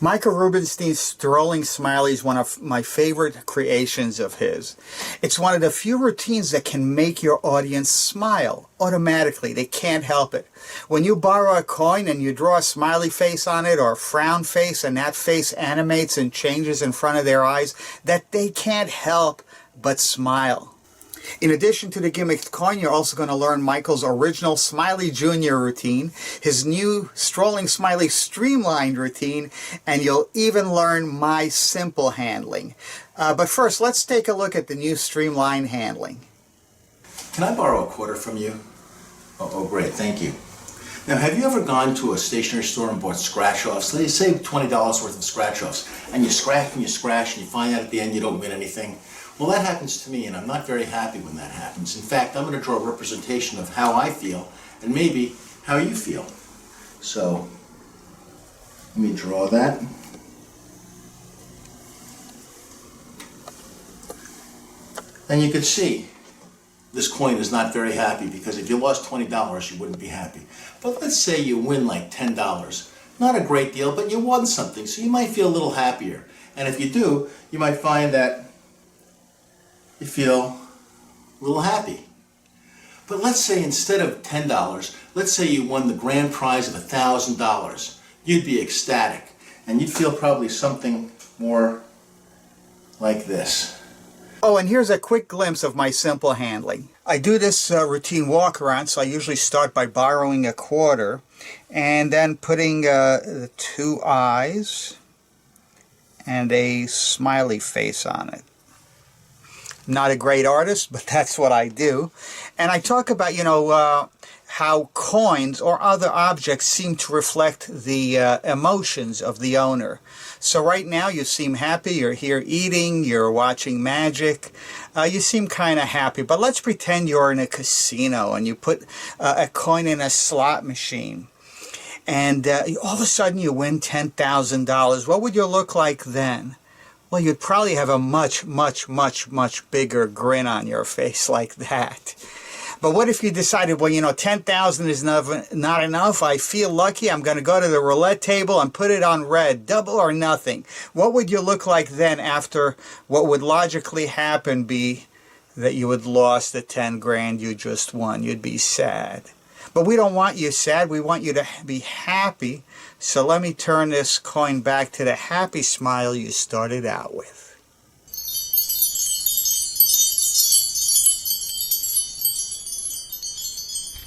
Michael Rubinstein's Strolling Smiley is one of my favorite creations of his. It's one of the few routines that can make your audience smile automatically. They can't help it. When you borrow a coin and you draw a smiley face on it or a frown face, and that face animates and changes in front of their eyes, that they can't help but smile. In addition to the gimmicked coin, you're also going to learn Michael's original Smiley Jr. routine, his new Strolling Smiley streamlined routine, and you'll even learn my simple handling. But first, let's take a look at the new streamlined handling. Can I borrow a quarter from you? Oh, great, thank you. Now, have you ever gone to a stationery store and bought scratch-offs? Let's say $20 worth of scratch-offs, and you scratch and you scratch, and you find out at the end you don't win anything? Well, that happens to me, and I'm not very happy when that happens. In fact, I'm going to draw a representation of how I feel, and maybe how you feel. So, let me draw that. And you can see this coin is not very happy, because if you lost $20, you wouldn't be happy. But let's say you win like $10. Not a great deal, but you won something, so you might feel a little happier. And if you do, you might find that you feel a little happy. But let's say instead of $10, let's say you won the grand prize of $1,000. You'd be ecstatic, and you'd feel probably something more like this. Oh, and here's a quick glimpse of my simple handling. I do this routine walk around, so I usually start by borrowing a quarter and then putting the two eyes and a smiley face on it. Not a great artist, but that's what I do. And I talk about, how coins or other objects seem to reflect the emotions of the owner. So right now you seem happy, you're here eating, you're watching magic, you seem kind of happy. But let's pretend you're in a casino and you put a coin in a slot machine. And all of a sudden you win $10,000. What would you look like then? Well, you'd probably have a much, much, much, much bigger grin on your face like that. But what if you decided, well, 10,000 is not enough. I feel lucky. I'm going to go to the roulette table and put it on red, double or nothing. What would you look like then after what would logically happen be that you had lost the 10 grand you just won? You'd be sad. But we don't want you sad. We want you to be happy. So let me turn this coin back to the happy smile you started out with.